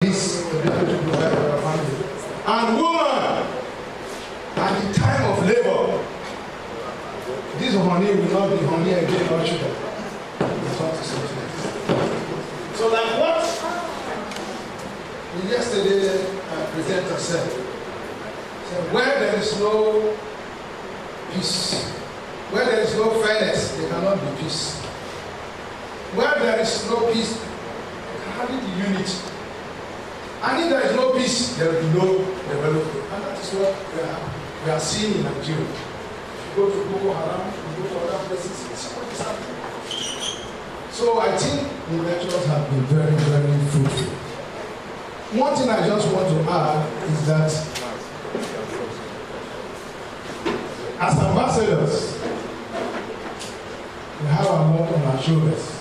means to be able to provide for our family. And woman, at the time of labor, this honey will not be honey again or sugar. It's what is it. So like what yesterday presenter said, where there is no peace, where there is no fairness, there cannot be peace. Where there is no peace, there cannot be unity. And if there is no peace, there will be no development. And that is what we are seeing in Nigeria. If you go to Boko Haram, you go to other places, it's what is happening. So I think the lectures have been very, very fruitful. One thing I just want to add is that as ambassadors, we have a lot on our shoulders.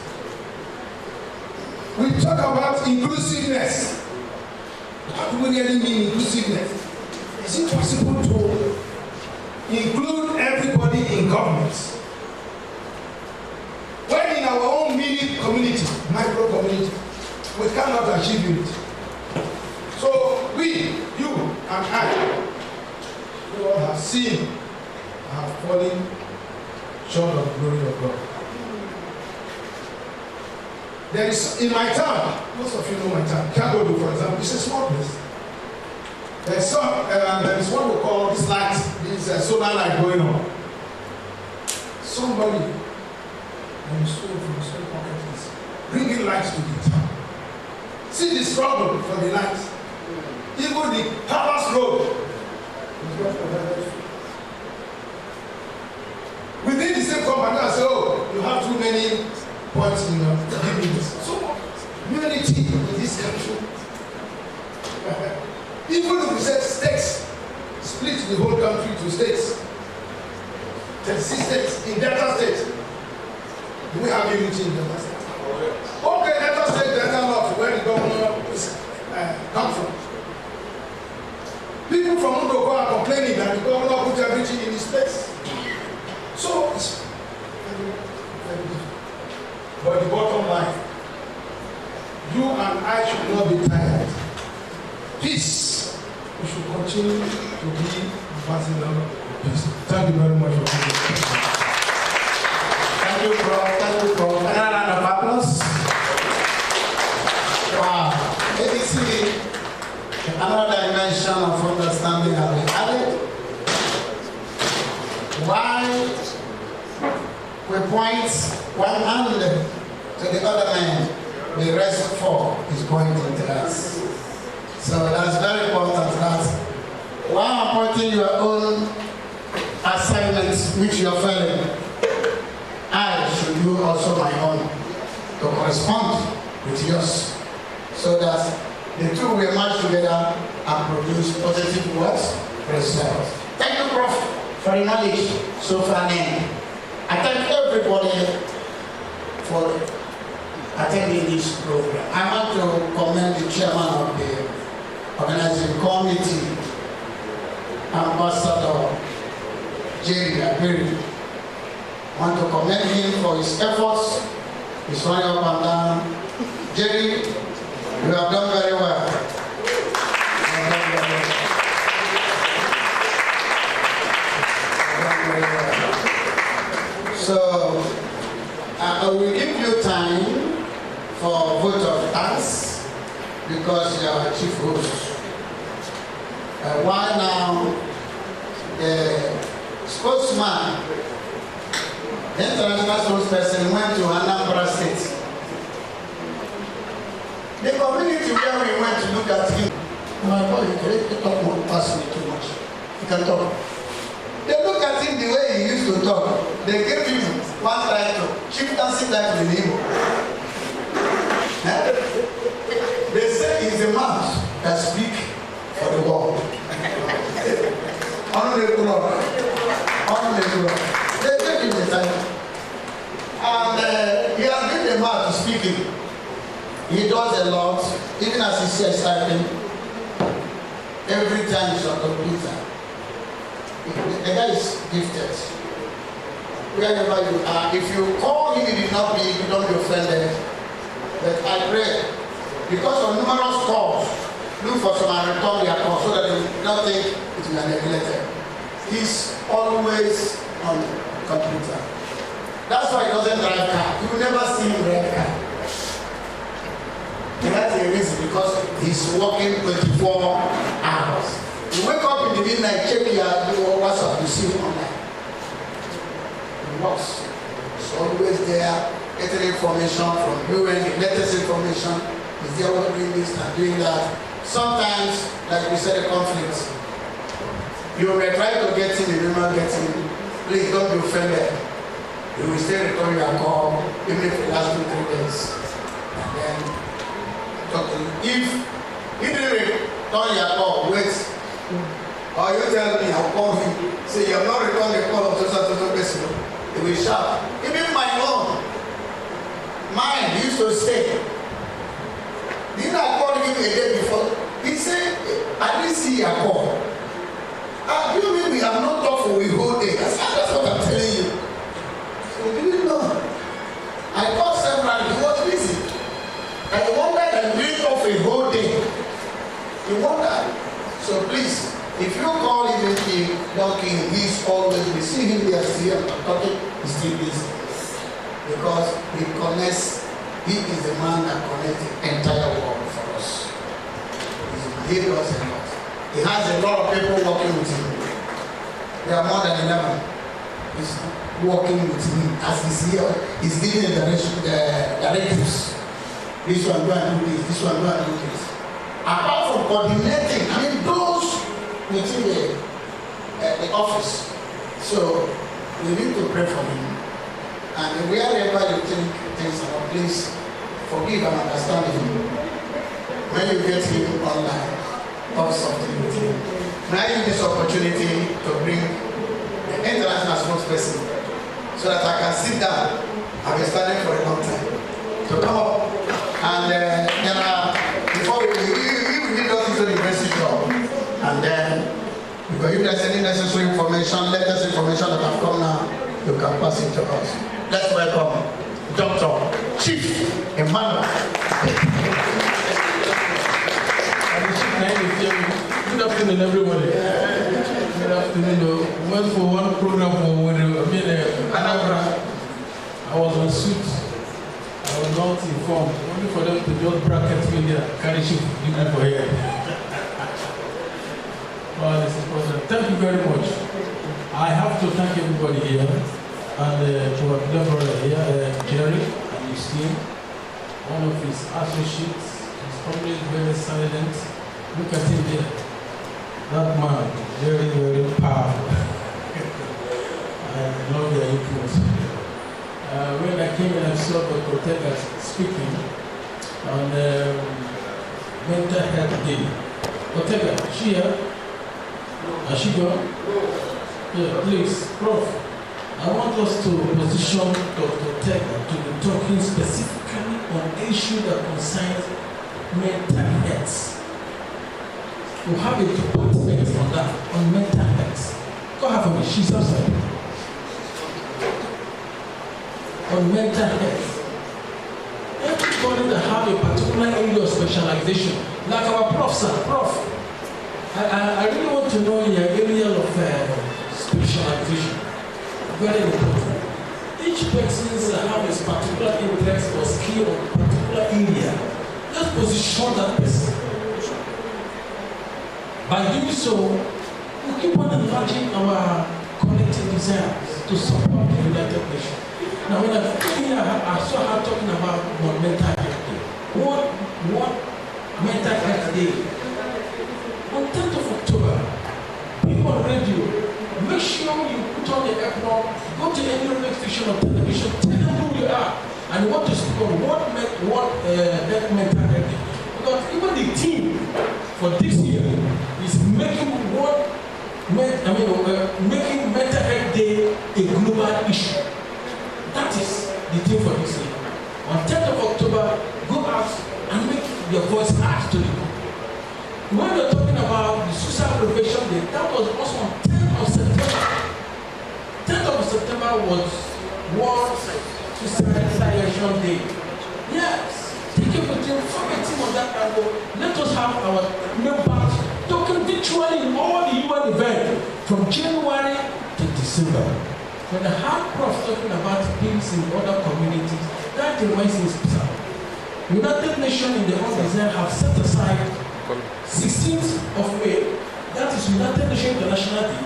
We talk about inclusiveness. What do we really mean inclusiveness? Is it possible to include everybody in government? When in our own mini community, micro community, we cannot achieve unity. So we, you and I, we all have seen, have fallen short of the glory of God. There is, in my town, most of you know my town, Kagodo, for example, it's a small place. There is what we call this light, this solar light going on. Somebody, from the school pocket is bringing lights to the town. See the struggle for the lights. Even the Palace Road is not provided. Within the same company, I say, oh, you have too many points in your giving. So, unity in this country. Even if we say states, split the whole country to states. 36 states, in Delta State, do we have unity in Delta State? Okay, Delta State, Delta North, where the governor comes from. People from Mundoko are complaining that the governor put everything in his place. So, it's very, very difficult. But the bottom line, you and I should not be tired. Peace. We should continue to be ambassador of peace. Thank you very much for coming. Thank you, Prof. Thank you, Prof. Another round of applause. Wow. ABC, another dimension of understanding has been added. Why we point one hand to the other man, the rest four is pointing to us. So that's very important that while I'm pointing your own assignments which you're failing, I should do also my own to correspond with yours, so that the two will match together and produce positive words results. Thank you, Prof, for the knowledge so far. I thank everybody for attending this program. I want to commend the chairman of the organizing committee, Ambassador Jerry Abiri. I want to commend him for his efforts. He's running up and down. Jerry, you have done very well. So, I will give you time for vote of thanks because you are chief host. Why now the spokesman, the international spokesperson, went to Anambra State. The community where we went to look at him, my boy, you talk more past me too much. You can talk. They look at him the way he used to talk. They gave him one title, chieftaincy title in Igbo. They say he's a man that speaks for the world. They gave him the title. And he has been a man to speaking. He does a lot, even as he says typing. Every time he's on the computer. The guy is gifted. Wherever you are, if you call him, he will not be, you don't be offended. But I pray, because of numerous calls, look for some and return their call so that they will not think it will be neglected. He's always on computer. That's why he doesn't drive car. You will never see him drive car. And that's the reason, because he's working 24 hours. You wake up in the midnight, check your WhatsApp, you see him online. He works. He's always there, getting information from you and the latest information. He's there doing this and doing that. Sometimes, like we said, a conflict. You may try to get him, you will not get him. Please don't be offended. You will still return your call, even if it lasts 2-3 days. And then talk to you. If you didn't return your call, wait. Or you tell me, I'll call him. Say, you have not returned the call of so person. He will shout. Even my own. Mine used to say, didn't I call him a day before? He said, I didn't see your call. Do you mean we have not talked for a whole day? That's what I'm telling you. So you didn't know. I called several, he was busy. And he wondered and we talked for a whole day. He wondered. So please, if you call him a donkey, he's always, we see him there still talking, he's still busy. Because he connects, he is the man that connects the entire world for us. He does a lot. He has a lot of people working with him. There are more than 11. He's working with him as he's here. He's giving the directives. This one go and do this, this one go and do this. Apart from coordinating, I mean those within the office. So we need to pray for him. And wherever you think things are, please forgive and understand him. When you get him online, talk something with him. Now I use this opportunity to bring the international spokesperson so that I can sit down. I've been standing for a long time. So come up. And before we did all this university job, and then because if there's any necessary information, latest information that have come now, you can pass it to us. Let's welcome Dr. Chief Emmanuel. Good afternoon, everybody. Good afternoon. Went for one program for Anambra. I was on suit. I was not informed. Only for them to just bracket me there, carry ship, give me for here. Well, this is important. Thank you very much. I have to thank everybody here, and to our brother here, Jerry and his team, one of his associates. He's probably very silent. Look at him there. That man, very, very powerful. I love their influence. When I came in, I saw Dr. Tega speaking on Mental Health Day. Dr. Tega, is she here? Has she gone? Yeah, please, Prof. I want us to position Dr. Tega to be talking specifically on issues that concerns mental health. We have a department on that, on mental health. Go ahead for me, she's outside. On mental health. Everybody that have a particular area of specialization, like our prof, sir, Prof. I really want to know your area of specialization. Very important. Each person have a particular interest or skill or particular area. Let's position that person. By doing so, we keep on enlarging our collective desires to support the United Nations. Now, when I came here, I saw her talking about mental health day. What mental health day? On 10th of October, be on radio. Make sure you put on the airport, go to any radio station or television, tell them who you are and what to speak on, what mental health day. Because even the team for this year is making making mental health day a global issue. That is the thing for this year. On 10th of October, go out and make your voice heard to the people. When we're talking about the suicide prevention day, that was also on 10th of September. 10th of September was World Suicide Prevention Day. Yes, take it with can form a team on that angle. Let us have our members talking virtually in all the UN events from January to December. When the hard prof talking about peace in other communities, that reminds me special. United Nations in their own design have set aside 16th of May, that is United Nations International Day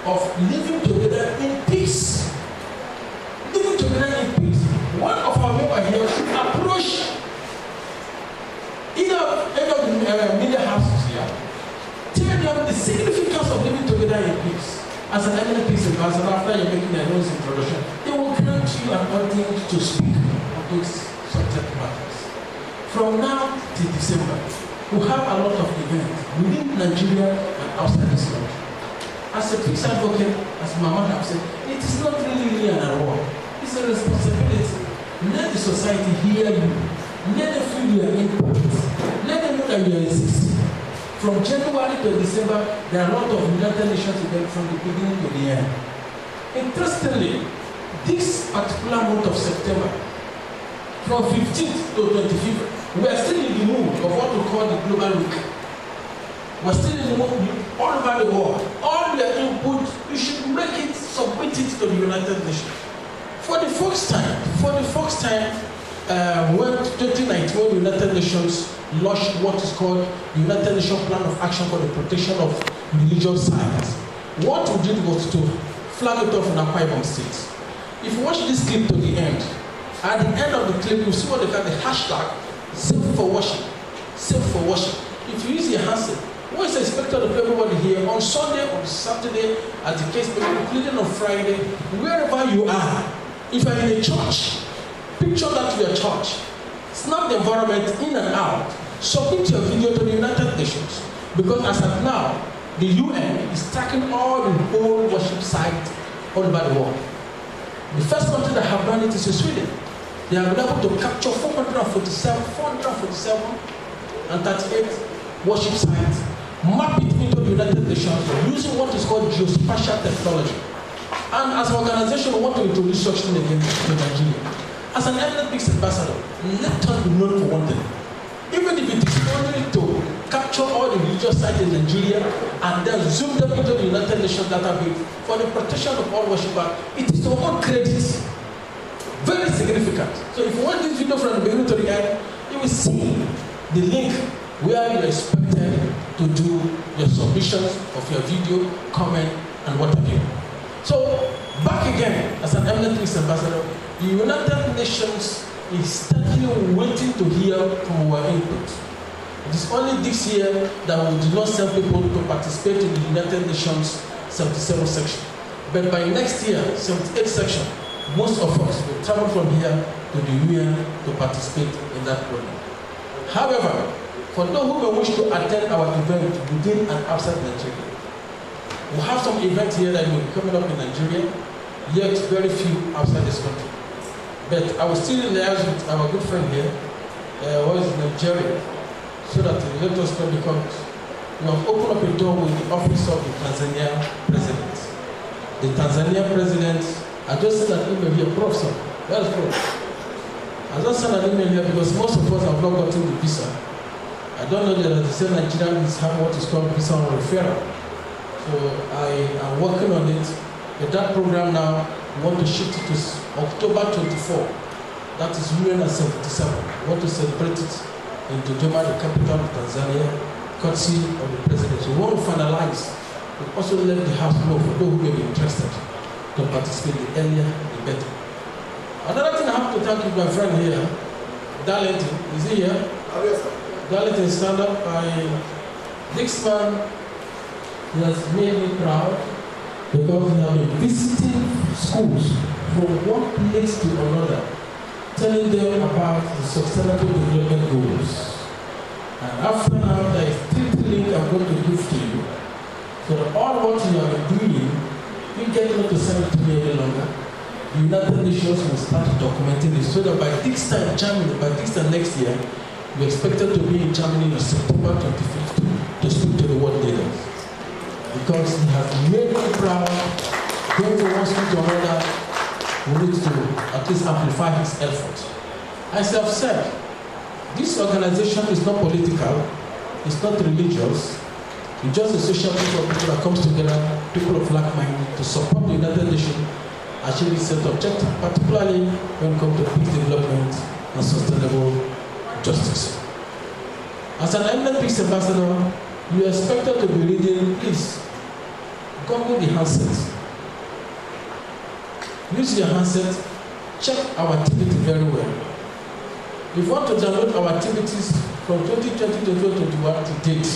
of living together in peace. Living together in peace. One of our members here should approach any of the media houses here, tell them the significance of living together in peace. As an eminent peace ambassador, after you're making their own introduction, they will grant you an audience to speak on those subject matters. From now to December, we have a lot of events within Nigeria and outside this country. As a peace advocate, as Mama have said, it is not really an award. It's a responsibility. Let the society hear you. Let them feel your input. Let them know that you exist. From January to December, there are a lot of United Nations events from the beginning to the end. Interestingly, this particular month of September, from 15th to 25th, we are still in the mood of what we call the Global Week. We are still in the mood all over the world. All your input, you should make it, submit it to the United Nations. For the first time, when 2019, when the United Nations launched what is called the United Nations Plan of Action for the Protection of Religious Sites. What we did was to flag it off in Akwa Ibom State. If you watch this clip to the end, at the end of the clip, you see what they call the hashtag safe for worship. Safe for worship. If you use your handset, what is expected of everybody here on Sunday, on Saturday, at the case, including on Friday, wherever you are, if you're in a church, picture that to your church. Snap the environment in and out. Submit your video to the United Nations. Because as of now, the UN is tracking all the whole worship sites all over the world. The first country that have done it is Sweden. They have been able to capture 438 worship sites, map it into the United Nations using what is called geospatial technology. And as an organization, we want to introduce such thing again to Nigeria. As an eminent peace ambassador, let us be known for one thing. Even if it is only to capture all the religious sites in Nigeria and then zoom them into the United Nations database for the protection of all worshippers, it is to our credit. Very significant. So if you want this video from the beginning to the end, you will see the link where you are expected to do your submissions of your video, comment, and what have you. So, back again, as an eminent peace ambassador, the United Nations is steadily waiting to hear from our input. It is only this year that we did not send people to participate in the United Nations 77 section. But by next year, 78 section, most of us will travel from here to the UN to participate in that program. However, for those who may wish to attend our event within and outside Nigeria, we have some events here that will be coming up in Nigeria, yet very few outside this country. But I will still liaise with our good friend here, who is in Nigeria, so that let us know, because we have opened up a door with the office of the Tanzania president. The Tanzania president, I just sent an email here, Prof. Sir, where is Prof? I just sent an email here because most of us have not gotten the visa. I don't know that the same Nigerians have what is called visa on referral. So I am working on it. But that program now, we want to shift it to October 24. That is UN at 77. We want to celebrate it in Dodoma, the capital of Tanzania, courtesy of the president. So we want to finalize. We also let the House know for those who may be interested to participate. The earlier, the better. Another thing I have to thank you, my friend here, Darlington. Is he here? Oh, yes, sir. Darlington, stand up. This man, he has made me proud because he has been visiting schools from one place to another, telling them about the sustainable development goals. And after now, there is 3 links I'm going to give to you. So all what you have been doing, you get not to send it to me any longer. The United Nations will start documenting this so that by this time, Germany, by this time next year, we expected to be in Germany on September 25th to speak to the world leaders. Because he has made me proud, going from one school to another, we need to at least amplify his effort. As I have said, This organization is not political, it's not religious, it's just a social group of people that comes together, people of like mind, to support the United Nations achieve its set objective, particularly when it comes to peace development and sustainable justice. As an eminent peace ambassador, you are expected to be reading, please, Google the handset. Use your handset, check our activity very well. If you want to download our activities from 2020 to 2021 to date,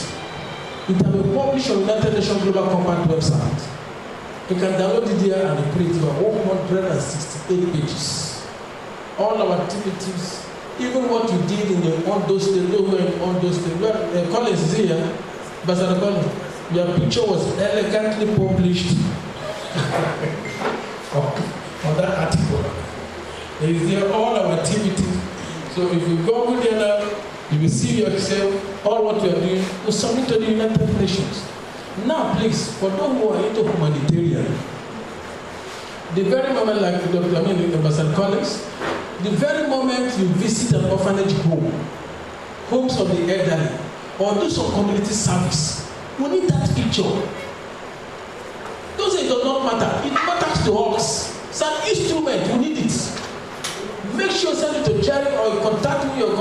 it has been published on United Nations Global Compact website. You can download it here and print it on 168 pages. All our activities, even what you did in the Ondo State, Collins is here, Ambassador Collins, your picture was elegantly published on that article. It is there, all our activities. So if you go with there, you will see yourself, all what you are doing, you submit to the United Nations. Now, please, for those who are into humanitarian, the very moment, like Ambassador Collins, the very moment you visit an orphanage home, homes of the elderly, or do some community service, we need that picture. Don't say it does not matter. It matters to us. It's an instrument. We need it. Make sure you send it to Jerry or contact me or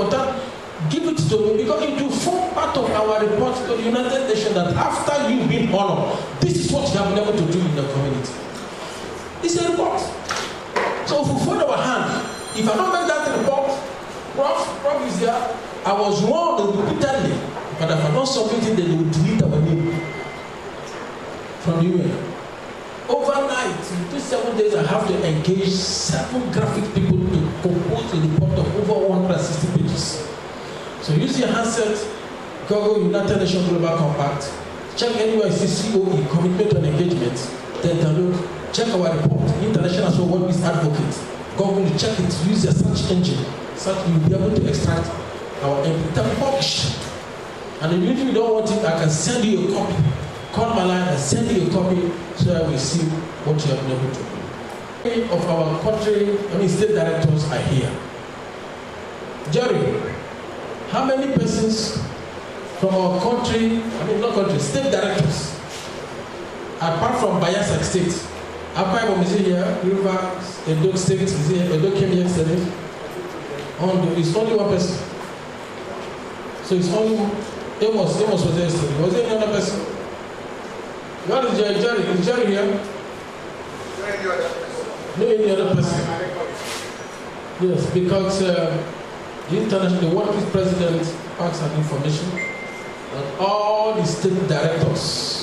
give it to me, because it will form part of our report to the United Nations that after you've been honored, this is what you have been able to do in the community. It's a report. So if we fold our hand, if I don't make that report, Prof is there. I was warned repeatedly, but if I don't submit it, then they will delete our name from the UN. Overnight, in 7 days, I have to engage 7 graphic people to compose a report of over 160 pages. So use your handset, Google United Nations Global Compact, check anywhere you see COE, Commitment on Engagement, then download, check our report, International Social Work Peace Advocate, Google, check it, use your search engine, so you'll be able to extract our input and publish. And if you don't want it, I can send you a copy. Call my line and send you a copy so that we see what you have been able to do. Of our country, state directors are here. Jerry, how many persons from our country, state directors, apart from Bayelsa State, Akwa Ibom is here, River, Edo State is here, Edo came yesterday. It's only one person. So it's only Amos was there yesterday. Was there any other person? What is Jerry? Is Jerry here? No any other person. Yes, because the World Peace President asks an information that all the state directors,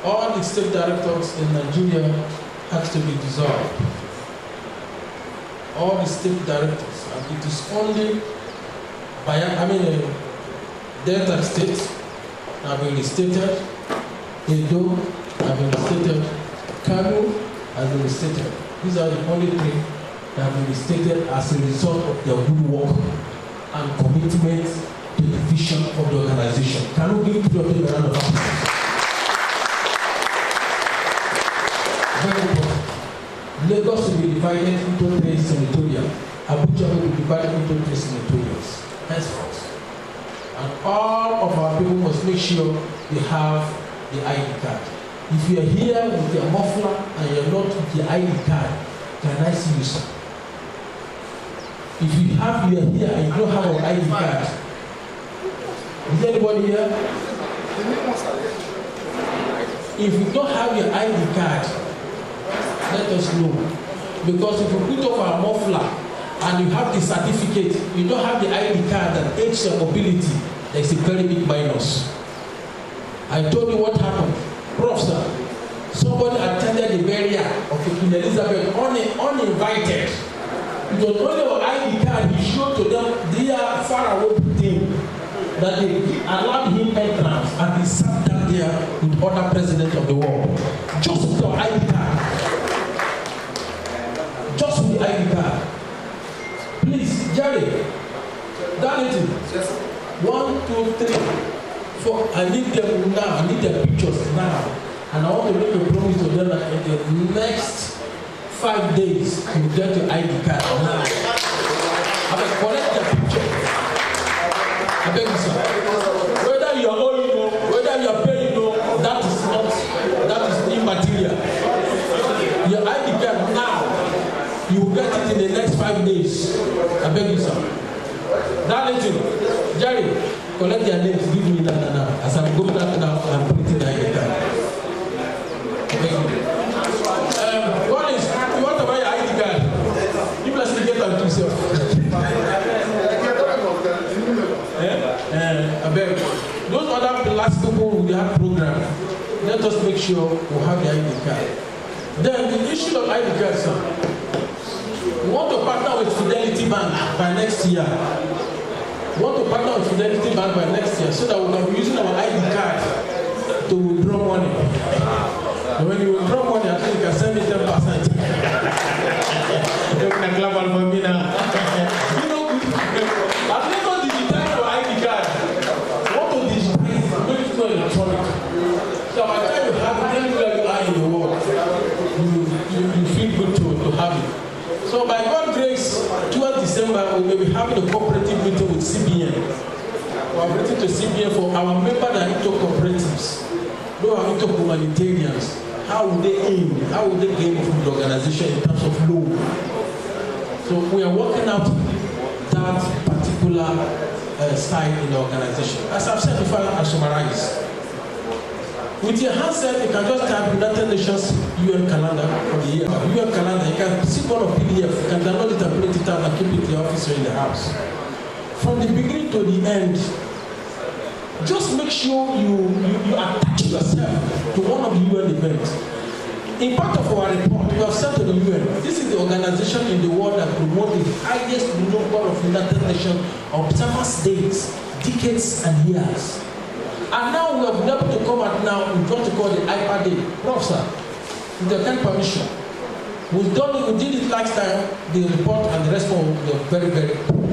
all the state directors in Nigeria have to be dissolved. All the state directors, and it is only Delta State have been restated, Edo have been restated, Kano has been restated. These are the only 3 that have been restated as a result of their good work and commitment to the vision of the organization. Can we give people a round of applause? Very important. Lagos will be divided into 3 senatorial. Abuja will be divided into 3 senatorials. Henceforth. And all of our people must make sure they have the ID card. If you are here with your muffler and you're not with your ID card, can I see you, sir? If you are here and you don't have an ID card, is there anybody here? If you don't have your ID card, let us know. Because if you put up our muffler and you have the certificate, you don't have the ID card that aids your mobility, there's a very big minus. I told you what happened. Prof, sir, somebody attended the burial of Queen Elizabeth uninvited. It was only an ID card he showed to them, they are far away with him, that they allowed him entrance and he sat down there with other presidents of the world. Just with your ID card. Just with the ID card. Please, Jerry, Darlington. Yes, 1, 2, 3, 4. I need them now. I need their pictures now. And I want to make a promise to them that in the next 5 days, you get your ID card now. I beg, collect their picture. I beg you, sir. Whether you are owing, whether you are paying, that is immaterial. Your ID card now, you will get it in the next 5 days. I beg you, sir. That little, Jerry, collect their names, give me that now. As I'm going out now, I'm putting the ID card. Thank you. Collins, you want to buy your ID card? You must get out yourself. I beg. Those other last people who have program, let us make sure we have the ID card. Then the issue of ID card, sir. We want to partner with Fidelity Bank by next year. We want to partner with Fidelity Bank by next year so that we can be using our ID card to withdraw money. And when you withdraw money, I think you can send me 10%. You can clap for me now. I've never digitized your ID card. What to digitize? It's not electronic. So by the time you have it, anywhere you are in the world, you feel good to have it. So by God's grace, towards December, we may be having a cooperative meeting with CBN. We are waiting to CBN for our members that are into cooperatives. Those are into humanitarians. How would they aim? How would they gain from the organization in terms of loan? So we are working out that particular side in the organization. As I've said before, I summarize. With your handset, you can just type United Nations UN calendar for the year. UN calendar, you can see one of PDF, you can download it and print it out and keep it in the office or in the house. From the beginning to the end, just make sure you attach yourself to one of the UN events. In part of our report, we have said to the UN, this is the organization in the world that promotes the highest number of United Nations observance days, decades and years. And now we have been able to come out now with what we call the IAWPA Day. Prof, sir, with your kind permission. We did it last time, the report and the response were very, very poor.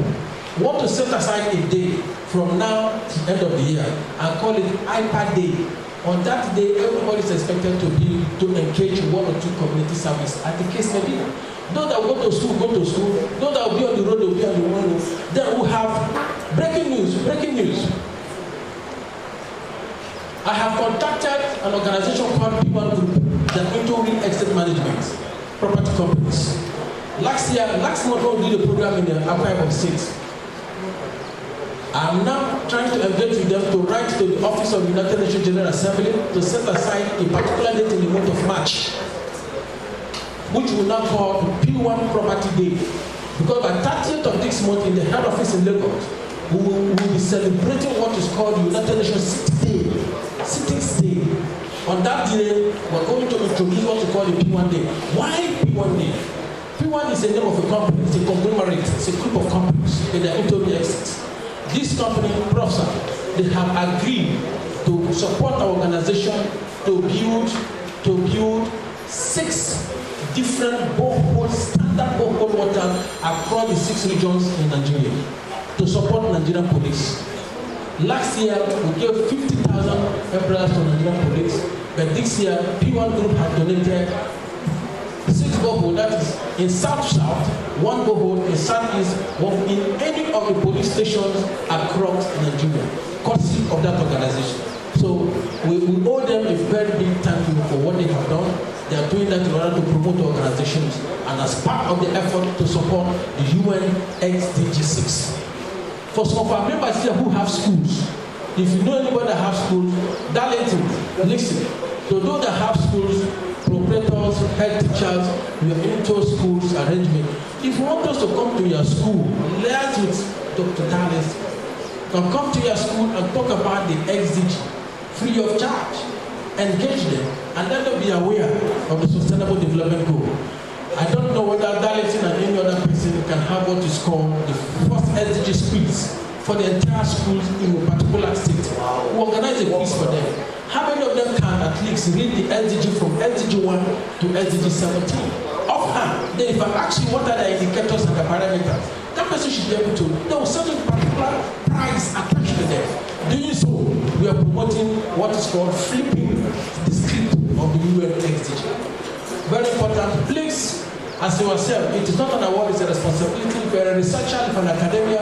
We want to set aside a day from now to the end of the year and call it IAWPA Day. On that day, everybody is expected to engage in one or two community service, as the case may be. Those that will go to school, go to school. Those that will be on the road, will be on the road. Then we have breaking news. I have contacted an organization called P1 Group that into real estate management, property companies. Last month we did a program in the Akwa State. I'm now trying to engage with them to write to the Office of the United Nations General Assembly to set aside a particular date in the month of March, which we now call P1 Property Day. Because by 30th of this month in the head office in Lagos, we will be celebrating what is called the United Nations Cities Day. On that day, we're going to introduce what we call the P1 Day. Why P1 Day? P1 is the name of a company, it's a conglomerate, it's a group of companies that are into the exit. This company, Professor, they have agreed to support our organization to build 6 different standard borehole water across the 6 regions in Nigeria to support Nigerian police. Last year, we gave 50,000 umbrellas to Nigerian police, but this year, P1 Group has donated 6 boreholes, that is in South-South, 1 borehole in South-East, 1 in any of the police stations across Nigeria, courtesy of that organization. So we owe them a very big thank you for what they have done. They are doing that in order to promote the organizations and as part of the effort to support the UN SDG 6. For some of our members here who have schools, if you know anybody that have schools, listen. To those that have schools, proprietors, head teachers, we are into schools arrangement. If you want us to come to your school, liaise with Dr. Dallas, come to your school and talk about the SDG free of charge. Engage them and let them be aware of the Sustainable Development Goal. I don't know whether Darlington and any other person can have what is called the first SDG quiz for the entire schools in a particular state. We organize a quiz for them. How many of them can at least read the SDG from SDG 1 to SDG 17? Offhand, then if I ask you what are the indicators and the parameters, that person should be able to know certain particular price attached to them. Doing so, we are promoting what is called flipping the script of the UN SDG. Very important. Please, as you said, it is not an award, it's a responsibility. If you're a researcher, if you're an academia,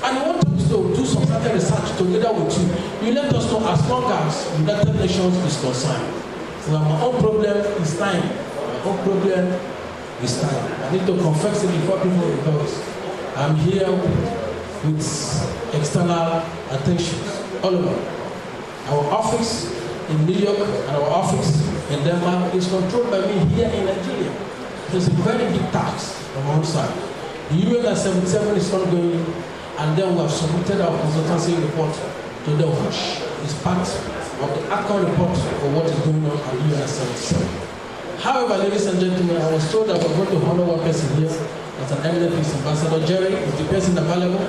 and you want us to do some certain research together with you, you let us know as long as United Nations is concerned. Well, my own problem is time. My own problem is time. I need to confess it before people because I'm here with external attention all over. Our office in New York and our office in Denmark is controlled by me here in Nigeria. It's a very big tax on one side. The UN 77 is ongoing, and then we have submitted our consultancy report to them, which is part of the actual report of what is going on at UN 77. However, ladies and gentlemen, I was told that we're going to honor one person here as an eminent peace ambassador. Jerry is the person available.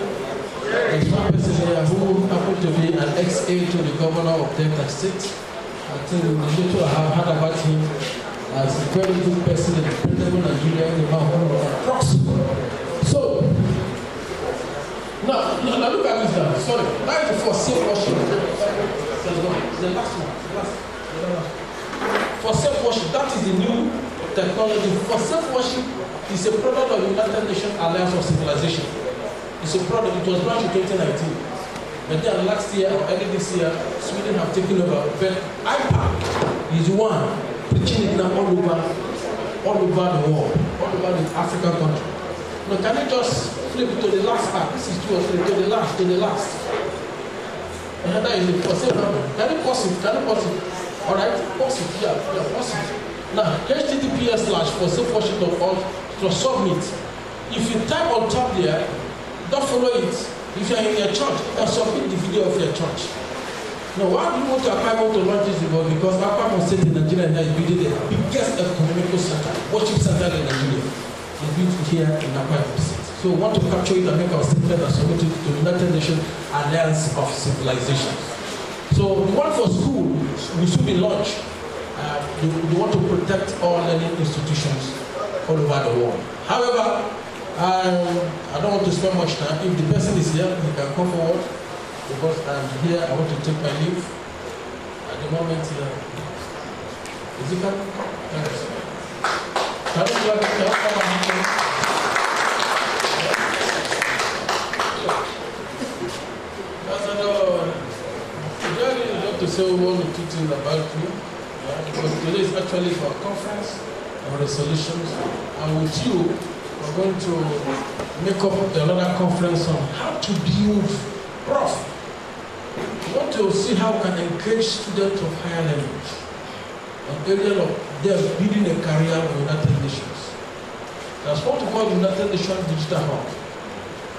There's one person here who happened to be an ex-aide to the governor of Delta State. I think the little I have heard about him as a very good person in the credible Nigeria in the proxy. So, now look at this now. Sorry, that is for self-worship. The last one. For self-worship, that is the new technology. For self-worship, is a product of the United Nations Alliance of Civilization. It's a product, it was launched in 2019. But then last year or early this year, Sweden have taken over. But IAWPA is one preaching it now all over the world, all over the African country. Now, can you just flip to the last part? This is 2 or 3, to the last. And that is it. Can you pause it? All right, pause it. Yeah, pause it. Now, https://forsakeworship.org to submit. If you type on top there, don't follow it. If you are in your church, submit the video of your church. Now, why do you want to apply to launch this report? Because Akwa State in Nigeria is building the biggest economical center, worship center in Nigeria. It's built here in Akwa State. So we want to capture it and make our statement and submit it to the United Nations Alliance of Civilization. So the one for school will soon be launched. They want to protect all learning institutions all over the world. However, I don't want to spend much time. If the person is here, he can come forward. Because I'm here, I want to take my leave. At the moment, is it coming? Thanks. Can you come to say one or two things about you, because today is actually for a conference on resolutions, and with you, we're going to make up another conference on how to build Prof. We want to see how we can encourage students of higher learning, an area of them building a career in the United Nations. That's what we call the United Nations Digital Hub.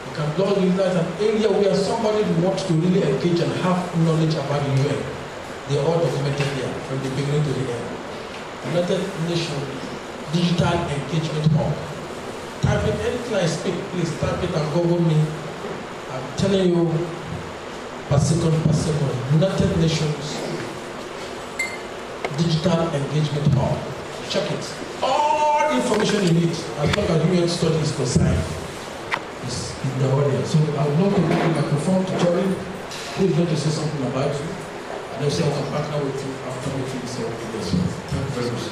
You can log in as an area where somebody wants to really engage and have knowledge about the UN. They are all documented here from the beginning to the end. United Nations Digital Engagement Hub. Type in anything I speak, please type it and Google me. I'm telling you, per second, United Nations Digital Engagement Hub. Check it. All the information you need, as long as UN study is concerned, is in the audience. So I would love to give the microphone to Jerry, who is going to say something about you. And I'll say I will partner with you after we finish this. Thank you very much.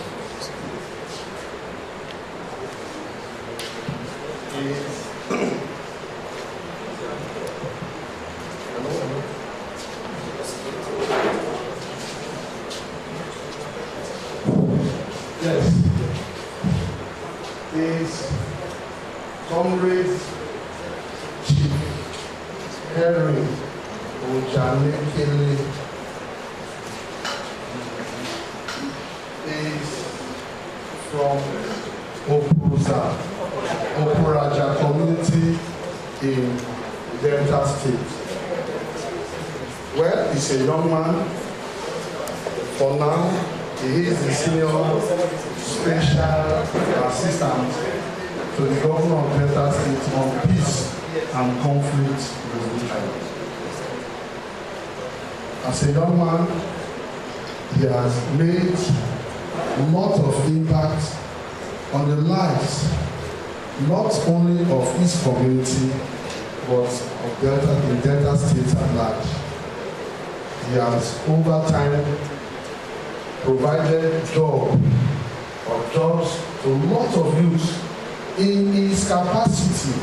Yes. Is Comrade Chief Henry Ojanekele is from Opuraja community in Delta State. Well, he's a young man. For now, he is the senior special assistant to the governor of Delta State on peace and conflict resolution. As a young man, he has made a lot of impact on the lives not only of his community but of Delta State at large. He has over time provided jobs to a lot of youth in his capacity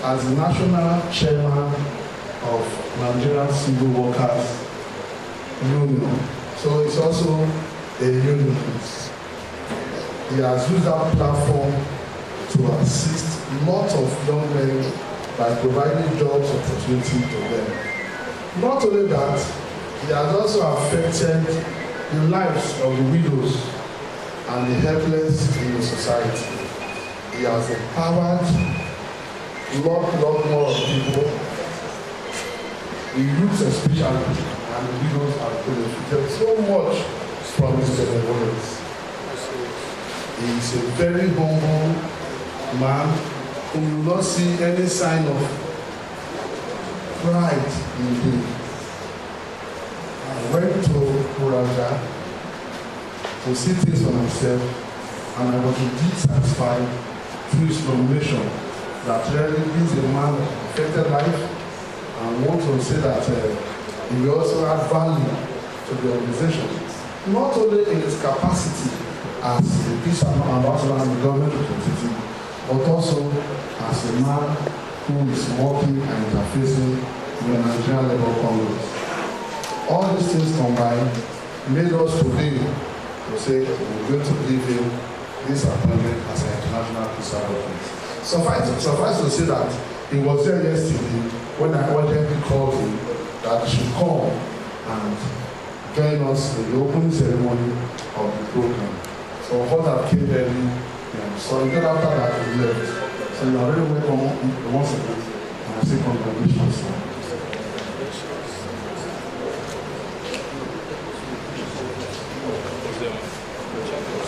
as the national chairman of Nigerian Civil Workers Union. So it's also a unionist. He has used that platform to assist lots of young men by providing jobs opportunity to them. Not only that, he has also affected the lives of the widows and the helpless in the society. He has empowered lot more of people, the youth especially, and the widows have benefited so much from his benevolence. He is a very humble man who will not see any sign of pride in him. I went to Uraga to see things for myself, and I was indeed satisfied through his nomination that really is a man of affected life, and want to say that he will also add value to the organization, not only in his capacity as a peace ambassador and the government representative, but also as a man who is working and interfacing with the Nigerian Labour Congress. All these things combined made us today to say we're going to give him this appointment as an international peace advocate. Suffice to say that he was there yesterday when I urgently called him that he should come and join us in the opening ceremony of the program. So what I came early, so then after that we left. So you are very welcome once again, and I say congratulations.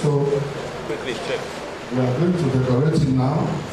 So we are going to decorate him now.